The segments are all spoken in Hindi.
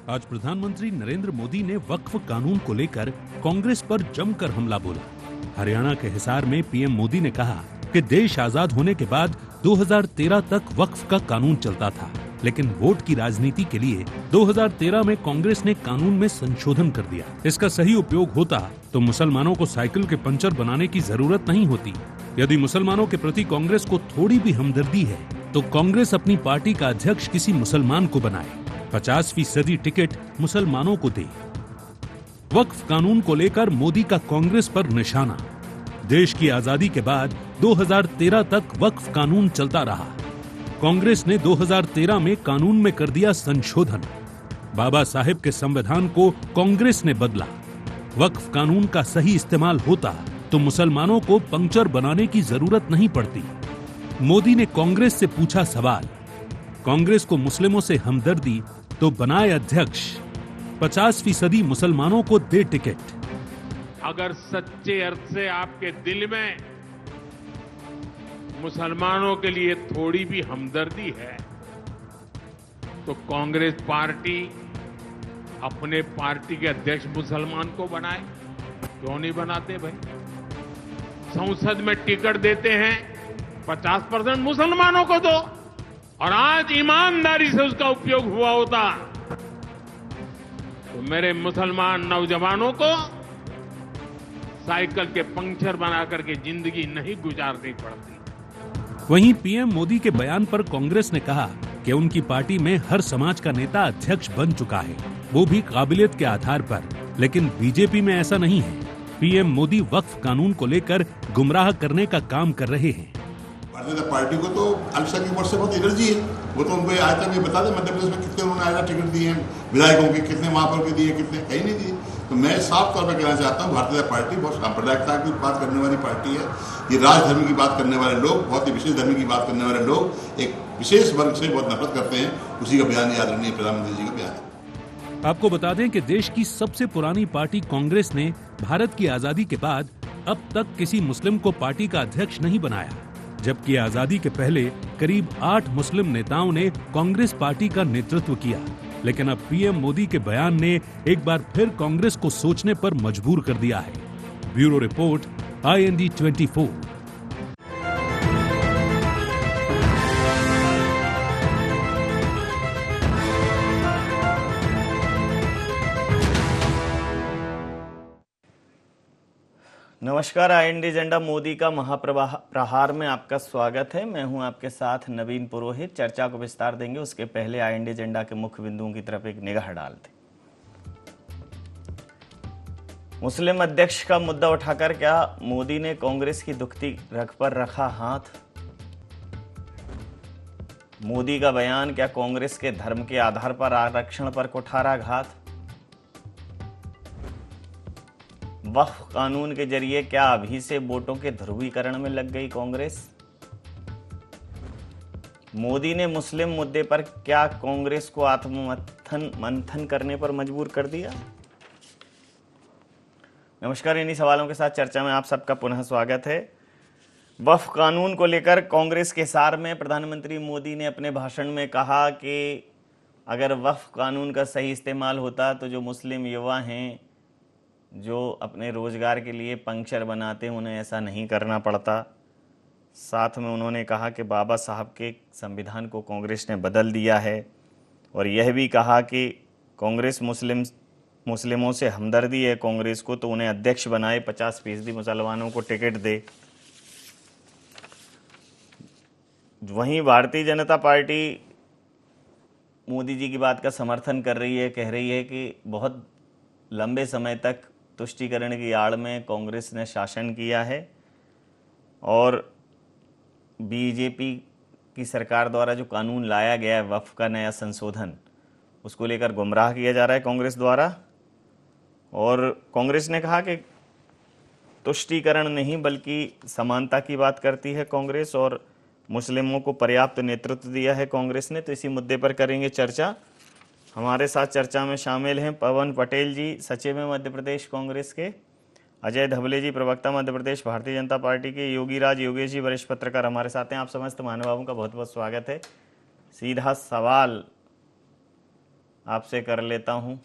आज प्रधानमंत्री नरेंद्र मोदी ने वक्फ कानून को लेकर कांग्रेस पर जमकर हमला बोला। हरियाणा के हिसार में पीएम मोदी ने कहा कि देश आजाद होने के बाद 2013 तक वक्फ का कानून चलता था, लेकिन वोट की राजनीति के लिए 2013 में कांग्रेस ने कानून में संशोधन कर दिया। इसका सही उपयोग होता तो मुसलमानों को साइकिल के पंचर बनाने की जरूरत नहीं होती। यदि मुसलमानों के प्रति कांग्रेस को थोड़ी भी हमदर्दी है तो कांग्रेस अपनी पार्टी का अध्यक्ष किसी मुसलमान को बनाए, 50% टिकट मुसलमानों को दे। वक्फ कानून को लेकर मोदी का कांग्रेस पर निशाना। देश की आजादी के बाद 2013 तक वक्फ कानून चलता रहा। कांग्रेस ने 2013 में कानून में कर दिया संशोधन। बाबा साहेब के संविधान को कांग्रेस ने बदला। वक्फ कानून का सही इस्तेमाल होता तो मुसलमानों को पंक्चर बनाने की जरूरत नहीं पड़ती। मोदी ने कांग्रेस से पूछा सवाल, कांग्रेस को मुस्लिमों से हमदर्दी तो बनाए अध्यक्ष, 50% मुसलमानों को दे टिकट। अगर सच्चे अर्थ से आपके दिल में मुसलमानों के लिए थोड़ी भी हमदर्दी है तो कांग्रेस पार्टी अपने पार्टी के अध्यक्ष मुसलमान को बनाए। क्यों नहीं बनाते भाई? संसद में टिकट देते हैं, 50% मुसलमानों को दो, और आज ईमानदारी से उसका उपयोग हुआ होता तो मेरे मुसलमान नौजवानों को साइकिल के पंक्चर बना करके जिंदगी नहीं गुजारनी पड़ती। वहीं पीएम मोदी के बयान पर कांग्रेस ने कहा कि उनकी पार्टी में हर समाज का नेता अध्यक्ष बन चुका है, वो भी काबिलियत के आधार पर। लेकिन बीजेपी में ऐसा नहीं है। पीएम मोदी वक्फ कानून को लेकर गुमराह करने का काम कर रहे हैं। भारतीय जनता पार्टी को तो अल्सा की ओर से बहुत एनर्जी है। वो तो उनको आज तक ये बता दें मध्य प्रदेश में कितने उन्होंने आज टिकट दिए हैं, विधायकों के कितने महापौर के दिए, कितने कहीं नहीं दिए। तो मैं साफ तौर पर कहना चाहता हूँ, भारतीय जनता पार्टी बहुत सांप्रदायिकता की बात करने वाली पार्टी है। ये राजधर्म की बात करने वाले लोग, बहुत ही विशेष धर्म की बात करने वाले लोग एक विशेष वर्ग से बहुत नफरत करते हैं। उसी का बयान याद रखिए, प्रधानमंत्री जी का बयान है। आपको बता दें कि देश की सबसे पुरानी पार्टी कांग्रेस ने भारत की आजादी के बाद अब तक किसी मुस्लिम को पार्टी का अध्यक्ष नहीं बनाया, जबकि आजादी के पहले करीब 8 मुस्लिम नेताओं ने कांग्रेस पार्टी का नेतृत्व किया। लेकिन अब पीएम मोदी के बयान ने एक बार फिर कांग्रेस को सोचने पर मजबूर कर दिया है। Bureau report, IND 24। नमस्कार, IND एजेंडा मोदी का महाप्रहार में आपका स्वागत है। मैं हूं आपके साथ नवीन पुरोहित। चर्चा को विस्तार देंगे, उसके पहले IND एजेंडा के मुख्य बिंदुओं की तरफ एक निगाह डालते। मुस्लिम अध्यक्ष का मुद्दा उठाकर क्या मोदी ने कांग्रेस की दुखती रग पर रखा हाथ? मोदी का बयान क्या कांग्रेस के धर्म के आधार पर आरक्षण पर कुठारा घात? वक्फ कानून के जरिए क्या अभी से वोटों के ध्रुवीकरण में लग गई कांग्रेस? मोदी ने मुस्लिम मुद्दे पर क्या कांग्रेस को मंथन करने पर मजबूर कर दिया? नमस्कार, इन्हीं सवालों के साथ चर्चा में आप सबका पुनः स्वागत है। वक्फ कानून को लेकर कांग्रेस के हिसार में प्रधानमंत्री मोदी ने अपने भाषण में कहा कि अगर वक्फ कानून का सही इस्तेमाल होता तो जो मुस्लिम युवा हैं जो अपने रोजगार के लिए पंक्चर बनाते हैं उन्हें ऐसा नहीं करना पड़ता। साथ में उन्होंने कहा कि बाबा साहब के संविधान को कांग्रेस ने बदल दिया है, और यह भी कहा कि कांग्रेस मुस्लिमों से हमदर्दी है कांग्रेस को, तो उन्हें अध्यक्ष बनाए, 50% मुसलमानों को टिकट दे। वहीं भारतीय जनता पार्टी मोदी जी की बात का समर्थन कर रही है, कह रही है कि बहुत लंबे समय तक तुष्टीकरण की आड़ में कांग्रेस ने शासन किया है और बीजेपी की सरकार द्वारा जो कानून लाया गया है वक्फ का नया संशोधन, उसको लेकर गुमराह किया जा रहा है कांग्रेस द्वारा। और कांग्रेस ने कहा कि तुष्टीकरण नहीं बल्कि समानता की बात करती है कांग्रेस, और मुस्लिमों को पर्याप्त नेतृत्व दिया है कांग्रेस ने। तो इसी मुद्दे पर करेंगे चर्चा। हमारे साथ चर्चा में शामिल हैं पवन पटेल जी, सचिव हैं मध्य प्रदेश कांग्रेस के, अजय धबले जी, प्रवक्ता मध्य प्रदेश भारतीय जनता पार्टी के, योगीराज योगेश जी, वरिष्ठ पत्रकार हमारे साथ हैं। आप समस्त महानुभावों का बहुत बहुत स्वागत है। सीधा सवाल आपसे कर लेता हूं।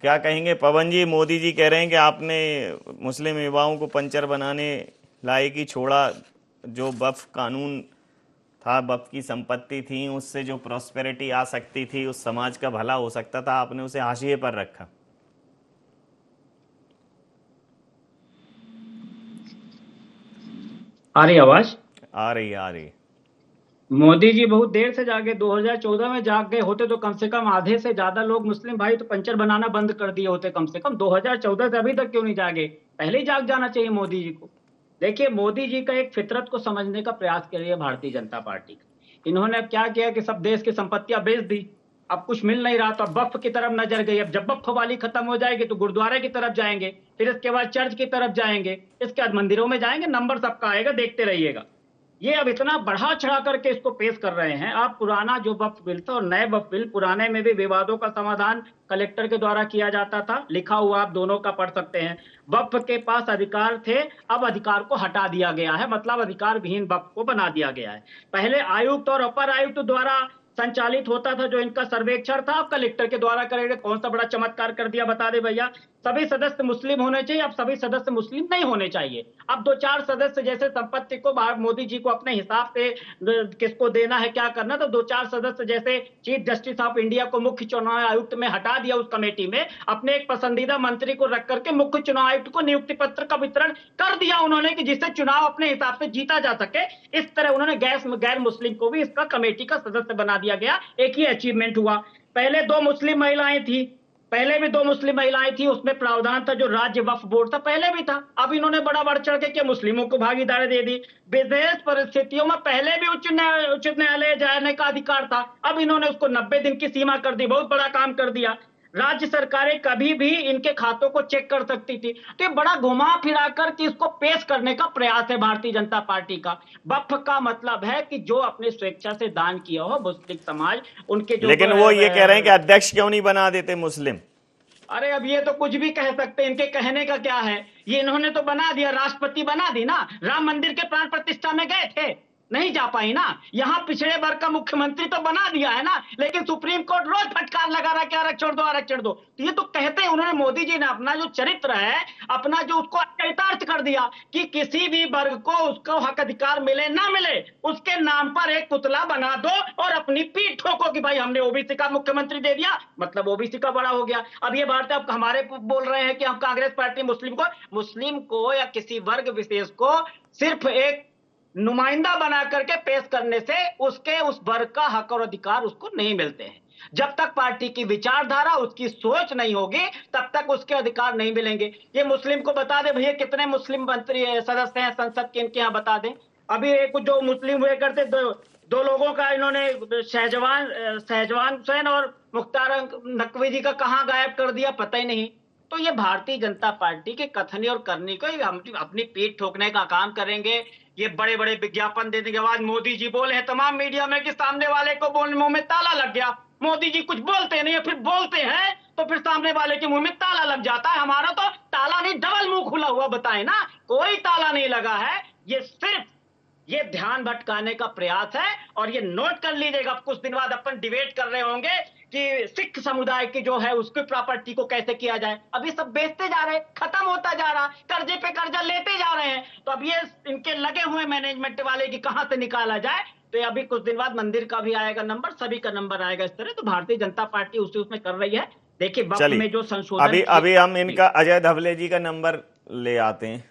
क्या कहेंगे पवन जी? मोदी जी कह रहे हैं कि आपने मुस्लिम युवाओं को पंचर बनाने लायक ही छोड़ा। जो वक्फ कानून था, वक्फ की संपत्ति थी, उससे जो प्रॉस्पेरिटी आ सकती थी, उस समाज का भला हो सकता था, आपने उसे हाशिए पर रखा। आ रही आवाज? आ रही। मोदी जी बहुत देर से जागे, 2014 में जाग गए होते तो कम से कम आधे से ज्यादा लोग मुस्लिम भाई तो पंचर बनाना बंद कर दिए होते। कम से कम 2014 से अभी तक क्यों नहीं जागे? पहले ही जाग जाना चाहिए मोदी जी को। देखिए, मोदी जी का एक फितरत को समझने का प्रयास कर रही है भारतीय जनता पार्टी का। इन्होंने अब क्या किया कि सब देश की संपत्तियां बेच दी, अब कुछ मिल नहीं रहा तो अब वक्फ की तरफ नजर गई। अब जब वक्फ वाली खत्म हो जाएगी तो गुरुद्वारे की तरफ जाएंगे, फिर इसके बाद चर्च की तरफ जाएंगे, इसके बाद मंदिरों में जाएंगे। नंबर सबका आएगा, देखते रहिएगा। ये अब इतना बढ़ा चढ़ा करके इसको पेश कर रहे हैं। आप पुराना जो वक्फ बिल था और नए वक्फ बिल, पुराने में भी विवादों का समाधान कलेक्टर के द्वारा किया जाता था, लिखा हुआ आप दोनों का पढ़ सकते हैं। वक्फ के पास अधिकार थे, अब अधिकार को हटा दिया गया है, मतलब अधिकार विहीन वक्फ को बना दिया गया है। पहले आयुक्त और अपर आयुक्त द्वारा संचालित होता था जो इनका सर्वेक्षण था, अब कलेक्टर के द्वारा करेंगे। कौन सा बड़ा चमत्कार कर दिया, बता दे भैया। सभी सदस्य मुस्लिम होने चाहिए, अब सभी सदस्य मुस्लिम नहीं होने चाहिए। अब 2-4 सदस्य जैसे संपत्ति को मोदी जी को अपने हिसाब से किसको देना है, क्या करना, तो 2-4 सदस्य जैसे चीफ जस्टिस ऑफ इंडिया को मुख्य चुनाव आयुक्त में हटा दिया, उस कमेटी में अपने एक पसंदीदा मंत्री को रख करके मुख्य चुनाव आयुक्त को नियुक्ति पत्र का वितरण कर दिया उन्होंने, कि जिससे चुनाव अपने हिसाब से जीता जा सके। इस तरह उन्होंने गैर मुस्लिम को भी इसका कमेटी का सदस्य बना दिया गया। एक ही अचीवमेंट हुआ। पहले 2 मुस्लिम महिलाएं थी, पहले भी 2 मुस्लिम महिलाएं थी, उसमें प्रावधान था जो राज्य वक्फ बोर्ड था, पहले भी था। अब इन्होंने बड़ा बढ़ चढ़ के मुस्लिमों को भागीदारी दे दी। विशेष परिस्थितियों में पहले भी उच्च न्यायालय जाने का अधिकार था, अब इन्होंने उसको 90 दिन की सीमा कर दी। बहुत बड़ा काम कर दिया। राज्य सरकारें कभी भी इनके खातों को चेक कर सकती थी। तो ये बड़ा घुमा फिरा कर कि इसको पेश करने का प्रयास है भारतीय जनता पार्टी का। वक्फ का मतलब है कि जो अपने स्वेच्छा से दान किया हो मुस्लिम समाज, उनके जो, लेकिन वो ये कह रहे हैं कि अध्यक्ष क्यों नहीं बना देते मुस्लिम? अरे अब ये तो कुछ भी कह सकते हैं, इनके कहने का क्या है। ये इन्होंने तो बना दिया, राष्ट्रपति बना दी ना। राम मंदिर के प्राण प्रतिष्ठा में गए थे, नहीं जा पाई ना। यहाँ पिछड़े वर्ग का मुख्यमंत्री तो बना दिया है ना, लेकिन सुप्रीम कोर्ट रोज फटकार लगा रहा है कि आरक्षण दो, आरक्षण दो। तो ये तो कहते हैं उन्होंने, मोदी जी ने अपना जो चरित्र है, अपना जो उसको चरितार्थ कर दिया कि किसी भी वर्ग को उसको हक अधिकार मिले ना मिले, उसके नाम पर एक पुतला बना दो और अपनी पीठ ठोको कि भाई हमने ओबीसी का मुख्यमंत्री दे दिया, मतलब ओबीसी का बड़ा हो गया। अब ये बात अब हमारे बोल रहे हैं कि हम कांग्रेस पार्टी मुस्लिम को या किसी वर्ग विशेष को सिर्फ एक नुमाइंदा बना करके पेश करने से उसके उस वर्ग का हक और अधिकार उसको नहीं मिलते हैं। जब तक पार्टी की विचारधारा, उसकी सोच नहीं होगी, तब तक उसके अधिकार नहीं मिलेंगे। ये मुस्लिम को बता दे भैया, कितने मुस्लिम मंत्री सदस्य हैं संसद के, इनके यहाँ बता दें। अभी कुछ जो मुस्लिम हुए करते, दो लोगों का इन्होंने शहजवान हुसैन और मुख्तार नकवी जी का कहाँ गायब कर दिया, पता ही नहीं। तो ये भारतीय जनता पार्टी के कथनी और करनी को हम अपनी पीठ ठोकने का काम करेंगे। ये बड़े बड़े विज्ञापन देने के बाद मोदी जी बोले हैं तमाम मीडिया में कि सामने वाले को बोलने मुंह में ताला लग गया। मोदी जी कुछ बोलते नहीं है, फिर बोलते हैं तो फिर सामने वाले के मुंह में ताला लग जाता है। हमारा तो ताला नहीं, डबल मुंह खुला हुआ, बताए ना, कोई ताला नहीं लगा है। ये सिर्फ ये ध्यान भटकाने का प्रयास है। और ये नोट कर लीजिएगा, कुछ दिन बाद अपन डिबेट कर रहे होंगे कि सिख समुदाय की जो है उसकी प्रॉपर्टी को कैसे किया जाए। अभी सब बेचते जा रहे हैं, खत्म होता जा रहा, कर्जे पे कर्जा लेते जा रहे हैं। तो अब ये इनके लगे हुए मैनेजमेंट वाले की कहां से निकाला जाए। तो अभी कुछ दिन बाद मंदिर का भी आएगा नंबर, सभी का नंबर आएगा इस तरह। तो भारतीय जनता पार्टी उसमें कर रही है। देखिए वक्त में जो संशोधन, अभी हम इनका अजय धवले जी का नंबर ले आते हैं,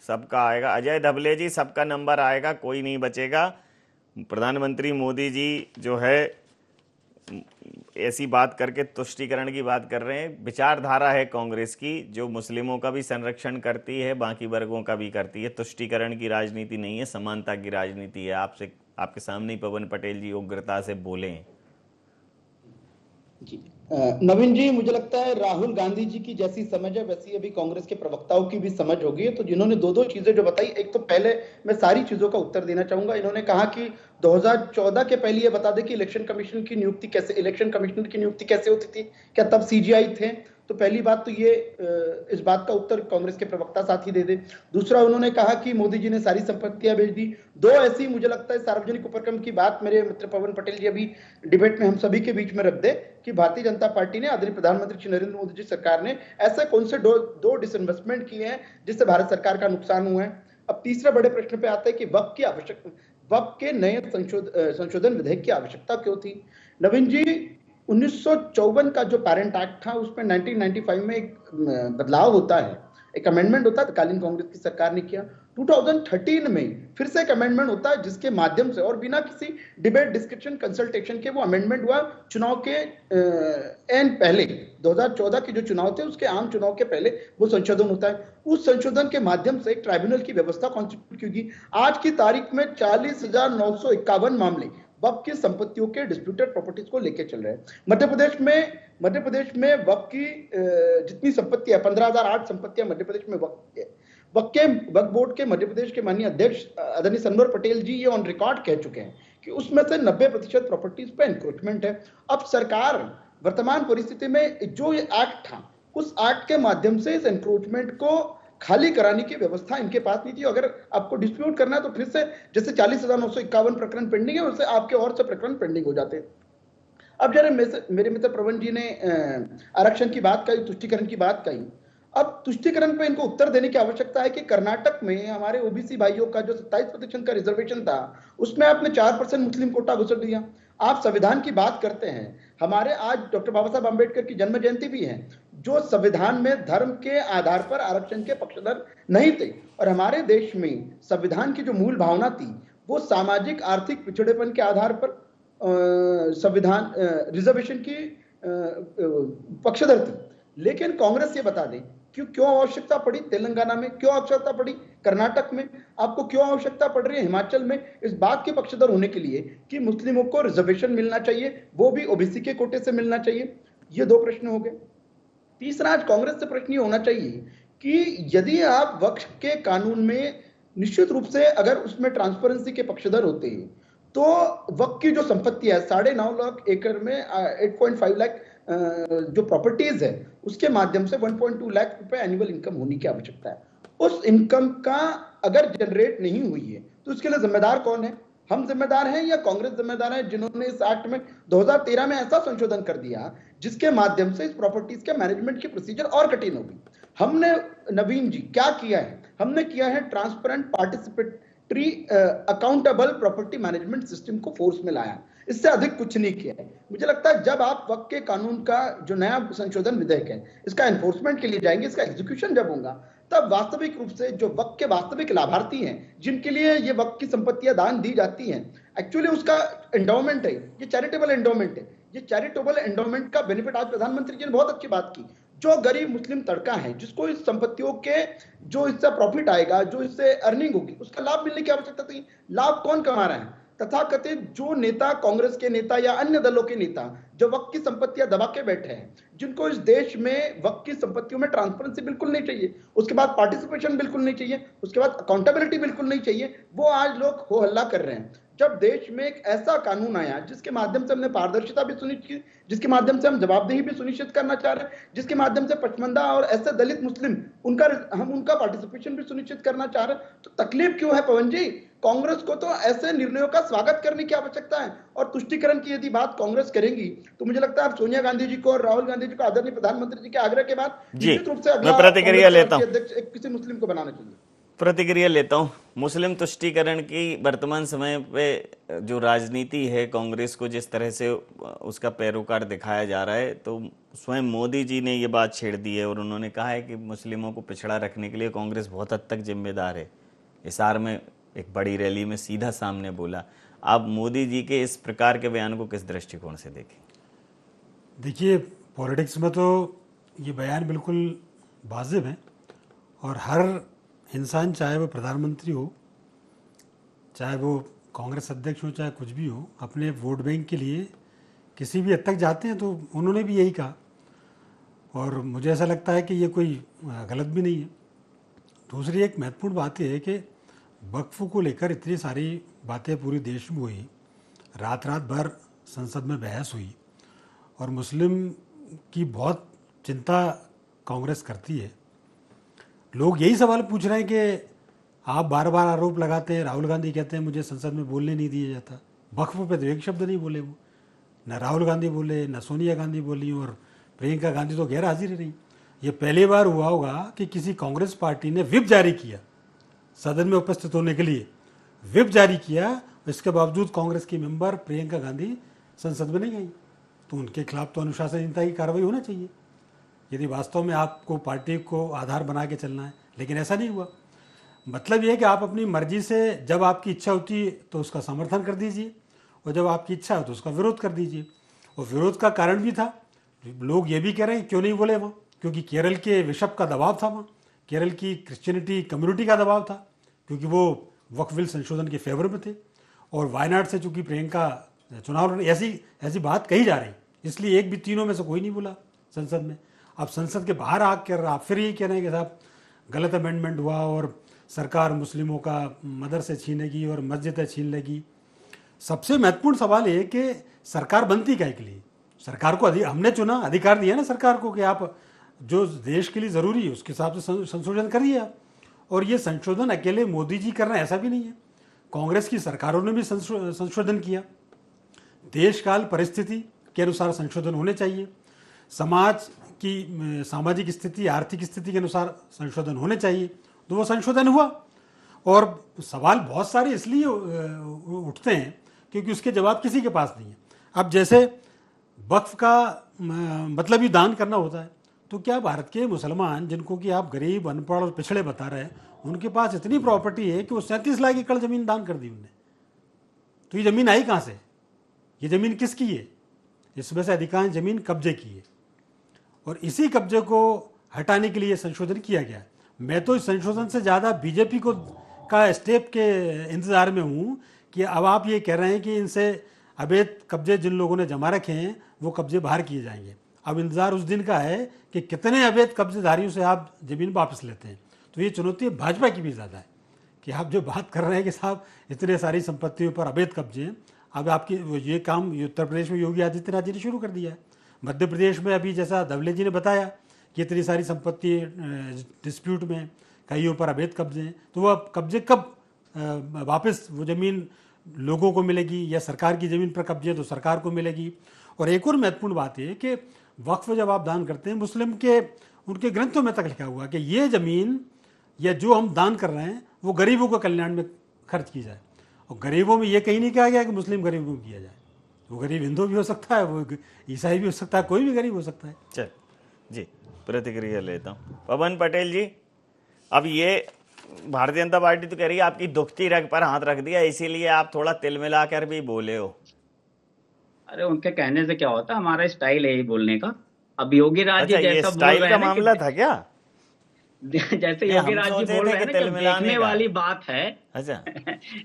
सबका आएगा। अजय धवले जी, सबका नंबर आएगा, कोई नहीं बचेगा। प्रधानमंत्री मोदी जी जो है ऐसी बात करके तुष्टीकरण की बात कर रहे हैं। विचारधारा है कांग्रेस की जो मुस्लिमों का भी संरक्षण करती है, बाकी वर्गों का भी करती है। तुष्टीकरण की राजनीति नहीं है, समानता की राजनीति है। आपके सामने ही पवन पटेल जी उग्रता से बोले हैं। जी नवीन जी, मुझे लगता है राहुल गांधी जी की जैसी समझ है वैसी अभी कांग्रेस के प्रवक्ताओं की भी समझ होगी है। तो जिन्होंने दो चीजें जो बताई, एक तो पहले मैं सारी चीजों का उत्तर देना चाहूंगा। इन्होंने कहा कि 2014 के पहले ये बता दें कि इलेक्शन कमीशनर की नियुक्ति कैसे होती थी, क्या तब सीजीआई थे? तो पहली बात तो ये इस बात का उत्तर कांग्रेस के प्रवक्ता साथी दे दे। दूसरा, उन्होंने कहा कि मोदी जी ने सारी संपत्तियां बेच दी। दो ऐसी मुझे लगता है सार्वजनिक उपक्रम की बात मेरे मित्र पवन पटेल जी अभी डिबेट में हम सभी के बीच में रख दे कि भारतीय जनता पार्टी ने, आदरणीय प्रधानमंत्री श्री नरेंद्र मोदी जी सरकार ने ऐसे कौन से दो डिसइन्वेस्टमेंट किए हैं जिससे भारत सरकार का नुकसान हुआ है। अब तीसरे बड़े प्रश्न पे आते हैं कि वक्फ के नए संशोधन विधेयक की आवश्यकता क्यों थी। नवीन जी, 1954 का जो पेरेंट एक्ट था उसमें 1995 में एक बदलाव होता है, एक अमेंडमेंट होता है, तत्कालीन कांग्रेस की सरकार ने किया। 2013 में फिर से एक अमेंडमेंट होता है जिसके माध्यम से और बिना किसी डिबेट, डिस्कशन, कंसल्टेशन के वो अमेंडमेंट हुआ चुनाव के एन पहले 2014 के जो चुनाव थे उसके आम चुनाव के पहले वो संशोधन होता है। उस संशोधन के माध्यम से एक ट्राइब्यूनल की व्यवस्था कॉन्स्टिट्यूट की गई। आज की तारीख में 40,951 मामले वक्फ की संपत्तियों के डिस्प्यूटेड प्रॉपर्टीज को लेकर चल रहे हैं। मध्य प्रदेश में वक्फ की जितनी संपत्ति है 15,008 संपत्तियां मध्य प्रदेश में वक्फ है। वक्फ बोर्ड के मध्य प्रदेश के माननीय अध्यक्ष आदरणीय सनवर पटेल जी ये ऑन रिकॉर्ड कह चुके हैं कि उसमें से 90% प्रॉपर्टीज पे एनक्रोचमेंट है। अब सरकार वर्तमान परिस्थिति में जो ये एक्ट था उस एक्ट के माध्यम से इस एनक्रोचमेंट को खाली कराने की व्यवस्था इनके पास नहीं थी। अगर आपको डिस्प्यूट करना है तो फिर से जैसे 40,951 प्रकरण पेंडिंग है उससे आपके और से प्रकरण पेंडिंग हो जाते हैं। अब जरा मेरे मित्र प्रवन जी ने आरक्षण की बात कही, तुष्टीकरण की बात कही। अब तुष्टीकरण पे इनको उत्तर देने की आवश्यकता है कि कर्नाटक में हमारे ओबीसी भाइयों का जो 27% का रिजर्वेशन था उसमें आपने 4% मुस्लिम कोटा घुसा दिया। आप संविधान की बात करते हैं, हमारे आज डॉक्टर बाबा साहब आंबेडकर की जन्म जयंती भी है, जो संविधान में धर्म के आधार पर आरक्षण के पक्षधर नहीं थे। और हमारे देश में संविधान की जो मूल भावना थी वो सामाजिक आर्थिक पिछड़ेपन के आधार पर संविधान रिजर्वेशन की पक्षधर थी। लेकिन कांग्रेस ये बता दे क्यों आवश्यकता पड़ी तेलंगाना में, क्यों आवश्यकता पड़ी कर्नाटक में, आपको क्यों आवश्यकता पड़ रही है हिमाचल में इस बात के पक्षधर होने के लिए कि मुस्लिमों को रिजर्वेशन मिलना चाहिए, वो भी ओबीसी के कोटे से मिलना चाहिए। ये दो प्रश्न हो गए। तीसरा, आज कांग्रेस से प्रश्न ये होना चाहिए कि यदि आप वक्फ के कानून में निश्चित रूप से अगर उसमें ट्रांसपेरेंसी के पक्षधर होते हैं तो वक्फ की जो संपत्ति है 9.5 लाख एकड़ में 8.5 लाख जो प्रॉपर्टीज है उसके माध्यम से 1.2 लाख रुपए एनुअल इनकम होने की आवश्यकता है। उस इनकम का अगर जनरेट नहीं हुई है तो उसके लिए जिम्मेदार कौन है? हम जिम्मेदार हैं या कांग्रेस जिम्मेदार है जिन्होंने इस एक्ट में 2013 में ऐसा संशोधन कर दिया जिसके माध्यम से इस प्रॉपर्टीज के मैनेजमेंट की प्रोसीजर और कठिन हो गई। हमने, नवीन जी, क्या किया है? हमने किया है transparent, participatory, accountable property management system को फोर्स में लाया। इससे अधिक कुछ नहीं किया है। मुझे लगता है जब आप वक्फ के कानून का जो नया संशोधन विधेयक है इसका एनफोर्समेंट के लिए जाएंगे, इसका एग्जीक्यूशन जब होगा तब वास्तविक रूप से जो वक्फ के वास्तविक लाभार्थी हैं जिनके लिए ये वक्फ की संपत्तियां दान दी जाती हैं, एक्चुअली उसका एंडोमेंट है, ये चैरिटेबल एंडोमेंट है। ये चैरिटेबल एंडोमेंट का बेनिफिट आज प्रधानमंत्री जी ने बहुत अच्छी बात की। जो गरीब मुस्लिम तड़का है जिसको इस संपत्तियों के जो इससे प्रॉफिट आएगा, जो इससे अर्निंग होगी, उसका लाभ मिलने की आवश्यकता थी। लाभ कौन कमा रहा है? तथाकथित जो नेता, कांग्रेस के नेता या अन्य दलों के नेता जो वक्फ की संपत्तियां दबा के बैठे हैं, जिनको इस देश में वक्फ की संपत्तियों में ट्रांसपेरेंसी बिल्कुल नहीं चाहिए, उसके बाद पार्टिसिपेशन बिल्कुल नहीं चाहिए, उसके बाद अकाउंटेबिलिटी बिल्कुल नहीं चाहिए, वो आज लोग हो हल्ला कर रहे हैं। जब देश में एक ऐसा कानून आया जिसके माध्यम से हमने पारदर्शिता भी सुनिश्चित, जिसके माध्यम से हम जवाबदेही भी सुनिश्चित करना चाह रहे हैं, जिसके माध्यम से पचमंदा और ऐसे दलित मुस्लिम हम उनका पार्टिसिपेशन भी सुनिश्चित करना चाह रहे हैं, तो तकलीफ क्यों है पवन जी? कांग्रेस को तो ऐसे निर्णयों का स्वागत करने की आवश्यकता है। और तुष्टीकरण की यदि बात कांग्रेस करेगी तो मुझे लगता है आप सोनिया गांधी जी को और राहुल गांधी जी को आदरणीय प्रधानमंत्री जी के आग्रह के बाद निश्चित रूप से अगला प्रतिक्रिया लेता हूं, किसी मुस्लिम को बनाना चाहिए। प्रतिक्रिया लेता हूं। मुस्लिम तुष्टीकरण की वर्तमान समय पे जो राजनीति है, कांग्रेस को जिस तरह से उसका पैरोकार दिखाया जा रहा है, तो स्वयं मोदी जी ने ये बात छेड़ दी है और उन्होंने कहा है कि मुस्लिमों को पिछड़ा रखने के लिए कांग्रेस बहुत हद तक जिम्मेदार है। हिसार में एक बड़ी रैली में सीधा सामने बोला। आप मोदी जी के इस प्रकार के बयान को किस दृष्टिकोण से देखें? देखिए, पॉलिटिक्स में तो ये बयान बिल्कुल वाजिब है और हर इंसान, चाहे वो प्रधानमंत्री हो, चाहे वो कांग्रेस अध्यक्ष हो, चाहे कुछ भी हो, अपने वोट बैंक के लिए किसी भी हद तक जाते हैं। तो उन्होंने भी यही कहा और मुझे ऐसा लगता है कि ये कोई गलत भी नहीं है। दूसरी एक महत्वपूर्ण बात यह है कि वक्फ को लेकर इतनी सारी बातें पूरे देश में हुई, रात भर संसद में बहस हुई और मुस्लिम की बहुत चिंता कांग्रेस करती है। लोग यही सवाल पूछ रहे हैं कि आप बार बार आरोप लगाते हैं, राहुल गांधी कहते हैं मुझे संसद में बोलने नहीं दिया जाता। वक्फ पे तो एक शब्द नहीं बोले वो, न राहुल गांधी बोले, न सोनिया गांधी बोली, और प्रियंका गांधी तो गैर हाजिर रही। ये पहली बार हुआ होगा कि किसी कांग्रेस पार्टी ने व्हिप जारी किया सदन में उपस्थित होने के लिए, व्हिप जारी किया, इसके बावजूद कांग्रेस की मेंबर प्रियंका गांधी संसद में नहीं आई। तो उनके खिलाफ तो अनुशासनहीनता की कार्रवाई होना चाहिए यदि वास्तव में आपको पार्टी को आधार बना के चलना है, लेकिन ऐसा नहीं हुआ। मतलब ये है कि आप अपनी मर्जी से जब आपकी इच्छा होती है तो उसका समर्थन कर दीजिए, और जब आपकी इच्छा हो तो उसका विरोध कर दीजिए। और विरोध का कारण भी था, लोग ये भी कह रहे हैं क्यों नहीं बोले वहाँ, क्योंकि केरल के बिशप का दबाव था, वहाँ केरल की क्रिश्चियनिटी कम्युनिटी का दबाव था, क्योंकि वो वक्फ बिल संशोधन के फेवर में थे। और वायनाड से चूंकि प्रियंका चुनाव लड़ी, ऐसी बात कही जा रही, इसलिए एक भी तीनों में से कोई नहीं बोला संसद में। अब संसद के बाहर आकर आप फिर ये कह रहे हैं कि साहब गलत अमेंडमेंट हुआ और सरकार मुस्लिमों का मदरसे छीनेगी और मस्जिदें छीन लेगी। सबसे महत्वपूर्ण सवाल ये कि सरकार बनती क्या के लिए? सरकार को हमने चुना, अधिकार दिया ना सरकार को कि आप जो देश के लिए ज़रूरी है उसके हिसाब से संशोधन करिए आप। और ये संशोधन अकेले मोदी जी कर रहे हैं ऐसा भी नहीं है, कांग्रेस की सरकारों ने भी संशोधन किया। देश काल परिस्थिति के अनुसार संशोधन होने चाहिए, समाज की सामाजिक स्थिति, आर्थिक स्थिति के अनुसार संशोधन होने चाहिए, तो वो संशोधन हुआ। और सवाल बहुत सारे इसलिए उठते हैं क्योंकि उसके जवाब किसी के पास नहीं है। अब जैसे वक्फ का मतलब ही दान करना होता है, तो क्या भारत के मुसलमान जिनको कि आप गरीब, अनपढ़ और पिछड़े बता रहे हैं, उनके पास इतनी प्रॉपर्टी है कि वो 37 लाख एकड़ जमीन दान कर दी उनने? तो ये जमीन आई कहाँ से? ये जमीन किसकी है? इसमें से अधिकांश जमीन कब्जे की है, और इसी कब्जे को हटाने के लिए संशोधन किया गया। मैं तो इस संशोधन से ज़्यादा बीजेपी को का स्टेप के इंतज़ार में हूँ कि अब आप ये कह रहे हैं कि इनसे अवैध कब्जे जिन लोगों ने जमा रखे हैं वो कब्जे बाहर किए जाएंगे। अब इंतज़ार उस दिन का है कि कितने अवैध कब्जेदारियों से आप ज़मीन वापस लेते हैं। तो ये चुनौती भाजपा की भी ज़्यादा है कि आप जो बात कर रहे हैं कि साहब इतने सारी संपत्तियों पर अवैध कब्जे हैं, अब आपकी ये काम उत्तर प्रदेश में योगी आदित्यनाथ जी ने शुरू कर दिया है। मध्य प्रदेश में अभी जैसा धवले जी ने बताया कि इतनी सारी संपत्ति डिस्प्यूट में, कईयों पर अवैध कब्जे हैं, तो वह कब्जे कब वापस वो ज़मीन लोगों को मिलेगी, या सरकार की ज़मीन पर कब्जे तो सरकार को मिलेगी। और एक और महत्वपूर्ण बात है कि वक्फ जब आप दान करते हैं, मुस्लिम के उनके ग्रंथों में तक लिखा हुआ कि ये ज़मीन या जो हम दान कर रहे हैं वो गरीबों के कल्याण में खर्च की जाए। और गरीबों में ये कहीं नहीं कहा गया कि मुस्लिम गरीबों को किया जाए। वो गरीब हिंदू भी हो सकता है, वो ईसाई भी हो सकता है, कोई भी गरीब हो सकता है। चल जी, प्रतिक्रिया लेता हूँ। पवन पटेल जी, अब ये भारतीय जनता पार्टी तो कह रही है आपकी दुखती रग पर हाथ रख दिया, इसीलिए आप थोड़ा तिल मिलाकर भी बोले हो। अरे उनके कहने से क्या होता है, हमारा स्टाइल है यही बोलने का। अब योगी राज जी अच्छा, ये जैसा बोल स्टाइल रहे का हैं ना मामला था क्या? जैसे योगी राज जी बोल रहे हैं ना कि देखने वाली बात है। अच्छा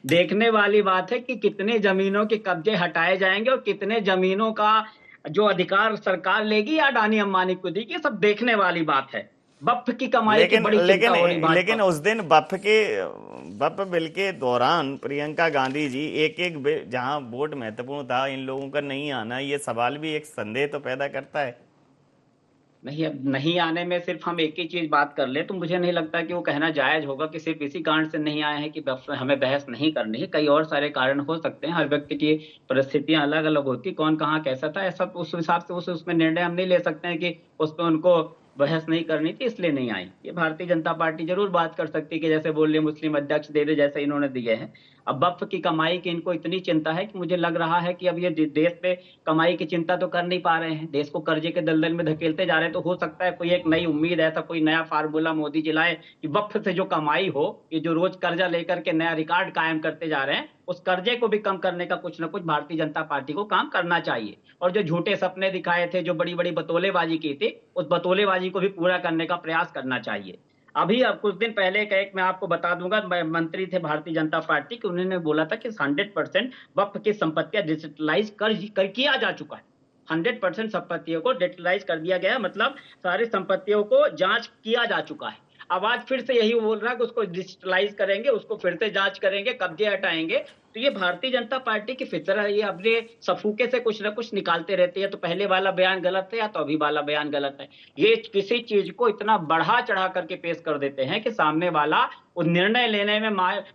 देखने वाली बात है कि कितने जमीनों के कब्जे हटाए जाएंगे और कितने जमीनों का जो अधिकार सरकार लेगी या अडानी अंबानी को देगी, सब देखने वाली बात है। वक्फ की कमाई की बड़ी चिंता हो रही। लेकिन उस दिन वक्फ बिल के दौरान प्रियंका गांधी जी एक जहां वोट महत्वपूर्ण था, इन लोगों का नहीं आना, ये सवाल भी एक संदेह तो पैदा करता है। नहीं आने में सिर्फ हम एक ही चीज बात कर ले तो मुझे नहीं लगता कि वो कहना जायज होगा कि सिर्फ इसी कारण से नहीं आए हैं कि हमें बहस नहीं करनी है। कई और सारे कारण हो सकते हैं, हर व्यक्ति की परिस्थितियां अलग अलग होती, कौन कहाँ कैसा था, ऐसा उस हिसाब से उसमें निर्णय हम नहीं ले सकते हैं कि उस पर उनको बहस नहीं करनी थी इसलिए नहीं आई। ये भारतीय जनता पार्टी जरूर बात कर सकती है कि जैसे बोल रहे मुस्लिम अध्यक्ष दे दे जैसे इन्होंने दिए हैं। अब वक्फ की कमाई की इनको इतनी चिंता है कि मुझे लग रहा है कि अब ये देश पे कमाई की चिंता तो कर नहीं पा रहे हैं, देश को कर्जे के दलदल में धकेलते जा रहे हैं। तो हो सकता है कोई एक नई उम्मीद, ऐसा कोई नया फार्मूला मोदी जी लाए कि वक्फ से जो कमाई हो, ये जो रोज कर्जा लेकर के नया रिकॉर्ड कायम करते जा रहे हैं, उस कर्जे को भी कम करने का कुछ ना कुछ भारतीय जनता पार्टी को काम करना चाहिए। और जो झूठे सपने दिखाए थे, जो बड़ी बड़ी बतौलेबाजी की थी, उस बतौलेबाजी को भी पूरा करने का प्रयास करना चाहिए। अभी अब कुछ दिन पहले का एक मैं आपको बता दूंगा, मंत्री थे भारतीय जनता पार्टी के, उन्होंने बोला था कि 100% वक्फ की संपत्तियां डिजिटलाइज कर किया जा चुका है। 100% संपत्तियों को डिजिटलाइज कर दिया गया, मतलब सारी संपत्तियों को जांच किया जा चुका है। अब आज फिर से यही बोल रहा है कि उसको डिजिटलाइज करेंगे, उसको फिर से जांच करेंगे, कब्जे हटाएंगे। तो ये भारतीय जनता पार्टी की फितरत है, ये अपने सफूके से कुछ ना कुछ निकालते रहते हैं। तो पहले वाला बयान गलत है या तो अभी वाला बयान गलत है। ये किसी चीज को इतना बढ़ा चढ़ा करके पेश कर देते हैं कि सामने वाला उस निर्णय लेने में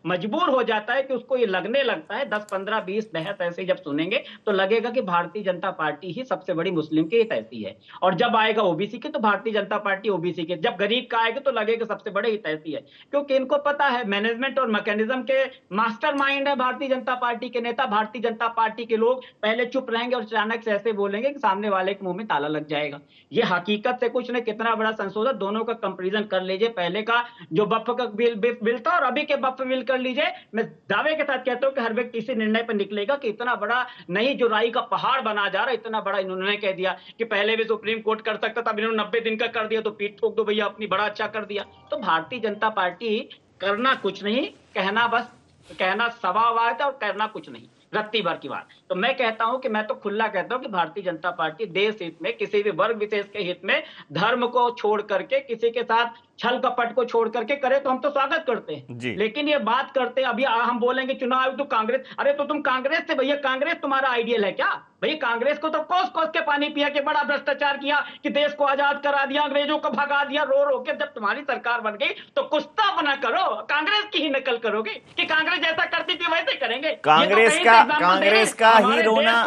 मजबूर हो जाता है, कि उसको ये लगने लगता है 10, 15, 20 बहस ऐसे जब सुनेंगे तो लगेगा कि भारतीय जनता पार्टी ही सबसे बड़ी मुस्लिम की हित ऐसी है, और जब आएगा ओबीसी की तो भारतीय जनता पार्टी ओबीसी की, जब गरीब का आएगा तो लगेगा सबसे बड़े हित ऐसी है। क्योंकि इनको पता है मैनेजमेंट और मैकेनिज्म के मास्टरमाइंड है भारतीय जनता पार्टी के नेता। भारतीय जनता पार्टी के लोग पहले चुप रहेंगे और अचानक से ऐसे बोलेंगे कि सामने वाले के मुंह में ताला लग जाएगा। ये हकीकत से कुछ नहीं, कितना बड़ा संशोधन, दोनों का कंपेरिजन कर लीजिए, पहले का जो बफ का बिल था और अभी के बफ बिल कर लीजिए। मैं दावे के साथ कहता हूं कि हर व्यक्ति इसी निर्णय पर निकलेगा कि इतना बड़ा नहीं जो राई का पहाड़ बना जा रहा है, इतना बड़ा इन्होंने कह दिया कि पहले भी सुप्रीम कोर्ट कर सकता था, इन्होंने 90 दिन का कर दिया, तो पीठ ठोक दो भैया अपनी, बड़ा अच्छा कर दिया। तो भारतीय जनता पार्टी करना कुछ नहीं, कहना बस, कहना सवा बात है और करना कुछ नहीं, रत्ती भर की बात। तो मैं कहता हूं कि मैं तो खुला कहता हूं कि भारतीय जनता पार्टी देश हित में, किसी भी वर्ग विशेष के हित में, धर्म को छोड़ करके, किसी के साथ छल कपट को छोड़ करके करे तो हम तो स्वागत करते हैं। लेकिन ये बात करते अभी हम बोलेंगे चुनाव आयोग तो कांग्रेस, अरे तो तुम कांग्रेस थे भैया, कांग्रेस तुम्हारा आइडियल है क्या भैया? कांग्रेस को तो कोस कोस के पानी पिया कि बड़ा भ्रष्टाचार किया, कि देश को आजाद करा दिया, अंग्रेजों को भगा दिया, रो रो के। जब तुम्हारी सरकार बन गई तो कुछ तो अपना करो, कांग्रेस की ही नकल करोगे कि कांग्रेस जैसा करती थी वैसे करेंगे। कांग्रेस का ही रोना,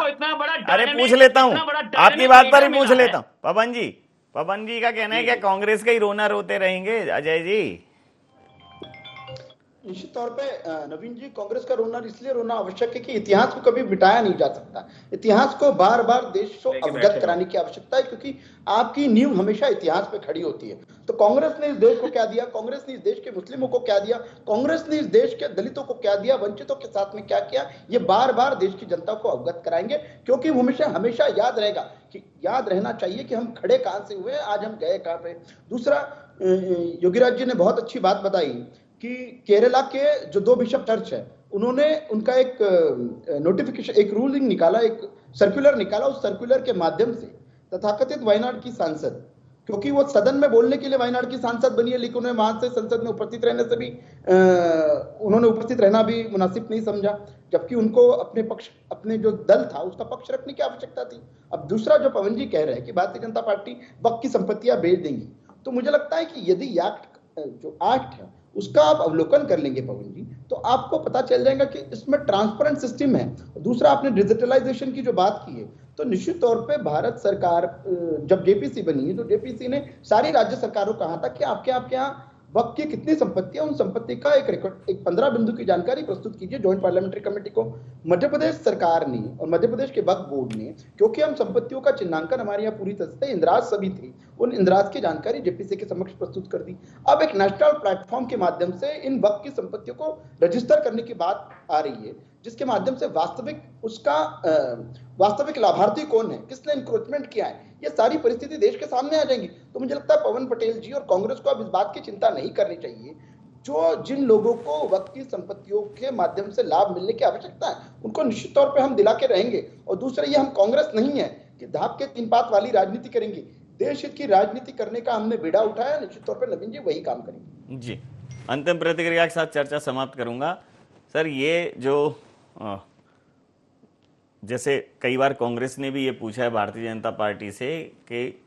अरे पूछ लेता हूं, आपकी बात पर ही पूछ लेता हूं। पवन जी का कहना है कि कांग्रेस का ही रोना रोते रहेंगे अजय जी? निश्चित तौर पे नवीन जी, कांग्रेस का रोना इसलिए रोना आवश्यक है कि इतिहास को कभी मिटाया नहीं जा सकता। इतिहास को बार बार देश को अवगत कराने की आवश्यकता है, क्योंकि आपकी नींव हमेशा इतिहास पे खड़ी होती है। तो कांग्रेस ने इस देश को क्या दिया, कांग्रेस ने इस देश के मुस्लिमों को क्या दिया, कांग्रेस ने इस देश के दलितों को क्या दिया, वंचितों के साथ में क्या किया, ये बार बार देश की जनता को अवगत कराएंगे। क्योंकि हमेशा याद रहेगा, कि याद रहना चाहिए कि हम खड़े कहां से हुए, आज हम गए कहां पे। दूसरा, योगीराज जी ने बहुत अच्छी बात बताई कि केरला के जो 2 बिशप चर्च है, उन्होंने उनका एक नोटिफिकेशन, एक रूलिंग निकाला, एक सर्कुलर निकाला। उस सर्कुलर के माध्यम से तथाकथित वायनाड की सांसद, क्योंकि वो सदन में बोलने के लिए वायनाड की सांसद बनी है, लेकिन उन्हें वहां से संसद में उपस्थित रहने से भी उन्होंने उपस्थित रहना भी मुनासिब नहीं समझा, जबकि उनको अपने पक्ष, अपने जो दल था उसका पक्ष रखने की आवश्यकता थी। अब दूसरा, जो पवन जी कह रहे हैं कि भारतीय जनता पार्टी वक्त की संपत्तियां बेच देंगी, तो मुझे लगता है कि यदि जो एक्ट है उसका आप अवलोकन कर लेंगे पवन जी, तो आपको पता चल जाएगा कि इसमें ट्रांसपेरेंट सिस्टम है। दूसरा, आपने डिजिटलाइजेशन की जो बात की है, तो निश्चित तौर पे भारत सरकार जब जेपीसी बनी है, तो जेपीसी ने सारी राज्य सरकारों को कहा था कि आपके यहाँ वक्त की कितनी संपत्ति है, उन संपत्ति का एक रिकॉर्ड, एक 15 बिंदु की जानकारी प्रस्तुत कीजिए जॉइंट पार्लियामेंट्री कमेटी को। मध्य प्रदेश सरकार ने और मध्य प्रदेश के वक्फ बोर्ड ने, क्योंकि हम संपत्तियों का चिन्हांकन हमारे यहाँ पूरी तरह से इंदिराज सभी थे, उन इंदिराज की जानकारी जेपीसी के समक्ष प्रस्तुत कर दी। अब एक नेशनल प्लेटफॉर्म के माध्यम से इन वक्फ की संपत्तियों को रजिस्टर करने की बात आ रही है, जिसके माध्यम से वास्तविक लाभार्थी कौन है, किसने इंक्रोचमेंट किया है, ये सारी परिस्थिति देश के सामने आ जाएंगी। तो मुझे लगता है पवन पटेल जी और कांग्रेस को अब इस बात की चिंता नहीं करनी चाहिए। जिन लोगों को वक्त की संपत्तियों के माध्यम से लाभ मिलने की आवश्यकता है, उनको निश्चित तौर पे हम दिला के रहेंगे। और दूसरा, ये हम कांग्रेस नहीं है कि धाप के 3 पात वाली राजनीति करेंगे। देश हित की राजनीति करने का हमने बीड़ा उठाया, निश्चित तौर पर नवीन जी वही काम करेंगे। जी, अंतिम प्रतिक्रिया के साथ चर्चा समाप्त करूंगा। सर, ये जो जैसे कई बार कांग्रेस ने भी ये पूछा है भारतीय जनता पार्टी से कि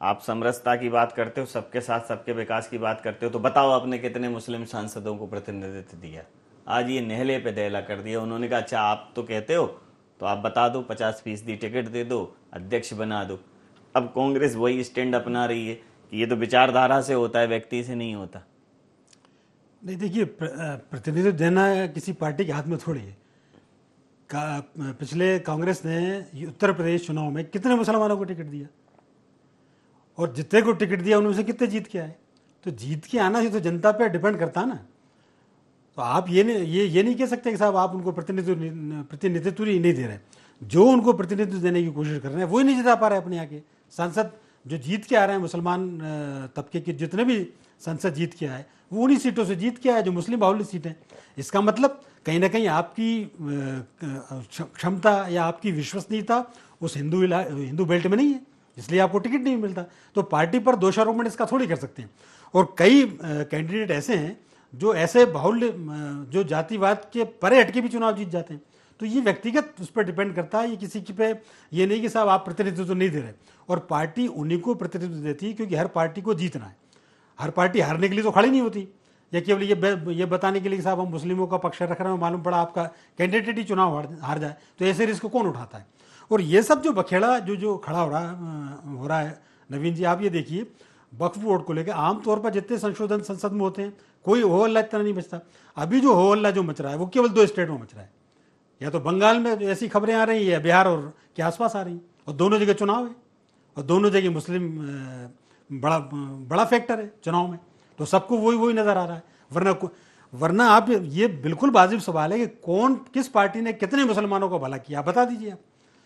आप समरसता की बात करते हो, सबके साथ सबके विकास की बात करते हो, तो बताओ आपने कितने मुस्लिम सांसदों को प्रतिनिधित्व दिया। आज ये नेहले पे दहला कर दिया। उन्होंने कहा अच्छा आप तो कहते हो तो आप बता दो, 50% टिकट दे दो, अध्यक्ष बना दो। अब कांग्रेस वही स्टैंड अपना रही है कि ये तो विचारधारा से होता है, व्यक्ति से नहीं होता। नहीं, देखिए, प्रतिनिधित्व देना किसी पार्टी के हाथ में थोड़ी है। पिछले कांग्रेस ने उत्तर प्रदेश चुनाव में कितने मुसलमानों को टिकट दिया, और जितने को टिकट दिया उनमें से कितने जीत के आए। तो जीत के आना ही तो जनता पे डिपेंड करता ना। तो आप ये नहीं कह सकते कि साहब आप उनको प्रतिनिधित्व ही नहीं दे रहे। जो उनको प्रतिनिधित्व देने की कोशिश कर रहे हैं वही नहीं जिता पा रहे अपने यहाँ के सांसद। जो जीत के आ रहे हैं, मुसलमान तबके के जितने भी सांसद जीत के आए, वो उन्हीं सीटों से जीत के आए जो मुस्लिम बाहुल्य सीटें। इसका मतलब कहीं ना कहीं आपकी क्षमता या आपकी विश्वसनीयता उस हिंदू बेल्ट में नहीं है, इसलिए आपको टिकट नहीं मिलता। तो पार्टी पर दोषारोपण इसका थोड़ी कर सकते हैं। और कई कैंडिडेट ऐसे हैं जो ऐसे बाहुल्य जो जातिवाद के परे हटके भी चुनाव जीत जाते हैं। तो ये व्यक्तिगत उस पर डिपेंड करता है, ये किसी के पे ये नहीं कि साहब आप प्रतिनिधित्व तो नहीं दे रहे, और पार्टी उन्हीं को प्रतिनिधित्व देती है क्योंकि हर पार्टी को जीतना है। हर पार्टी हारने के लिए तो खड़ी नहीं होती, या केवल ये बताने के लिए कि साहब हम मुस्लिमों का पक्ष रख रहे हैं, मालूम पड़ा आपका कैंडिडेट ही चुनाव हार जाए, तो ऐसे रिस्क कौन उठाता है। और ये सब जो बखेड़ा जो खड़ा हो रहा है नवीन जी, आप ये देखिए वक्फ बोर्ड को लेकर आमतौर पर जितने संशोधन संसद में होते हैं कोई हो हल्ला इतना नहीं बचता। अभी जो हो हल्ला जो मच रहा है वो केवल 2 स्टेट में मच रहा है, या तो बंगाल में ऐसी खबरें आ रही है, बिहार और के आसपास आ रही हैं, और दोनों जगह चुनाव है और दोनों जगह मुस्लिम बड़ा फैक्टर है चुनाव में, तो सबको वही नजर आ रहा है। वरना आप ये बिल्कुल वाजिब सवाल है कि कौन किस पार्टी ने कितने मुसलमानों का भला किया, बता दीजिए आप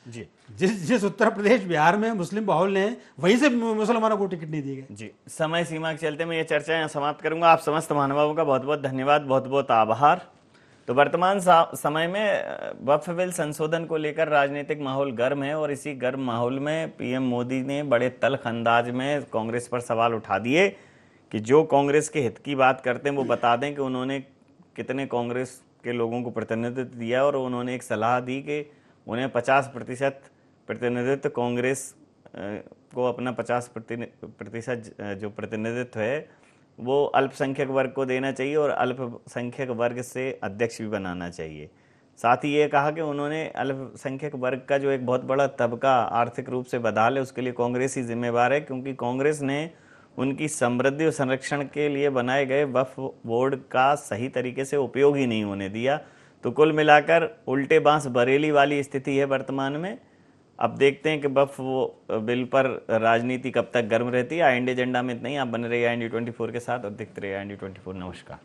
जी। जिस उत्तर प्रदेश बिहार में मुस्लिम बाहुल्य हैं वहीं से मुसलमानों को टिकट नहीं दिए गए। जी, समय सीमा के चलते मैं ये चर्चा यहाँ समाप्त करूंगा। आप समस्त महानुभावों का बहुत बहुत धन्यवाद, बहुत बहुत आभार। तो वर्तमान समय में वक्फ बिल संशोधन को लेकर राजनीतिक माहौल गर्म है, और इसी गर्म माहौल में पीएम मोदी ने बड़े तल्ख अंदाज में कांग्रेस पर सवाल उठा दिए कि जो कांग्रेस के हित की बात करते हैं वो बता दें कि उन्होंने कितने कांग्रेस के लोगों को प्रतिनिधित्व दिया, और उन्होंने एक सलाह दी कि उन्हें 50% प्रतिनिधित्व कांग्रेस को अपना 50% जो प्रतिनिधित्व है वो अल्पसंख्यक वर्ग को देना चाहिए, और अल्पसंख्यक वर्ग से अध्यक्ष भी बनाना चाहिए। साथ ही ये कहा कि उन्होंने अल्पसंख्यक वर्ग का जो एक बहुत बड़ा तबका आर्थिक रूप से बदहाल है उसके लिए कांग्रेस ही जिम्मेवार है, क्योंकि कांग्रेस ने उनकी समृद्धि और संरक्षण के लिए बनाए गए वक्फ बोर्ड का सही तरीके से उपयोग ही नहीं होने दिया। तो कुल मिलाकर उल्टे बांस बरेली वाली स्थिति है वर्तमान में। अब देखते हैं कि वक्फ बिल पर राजनीति कब तक गर्म रहती है। IND एजेंडा में इतना ही। आप बने रहिए IND 24 के साथ और देखते रहिए IND 24। नमस्कार।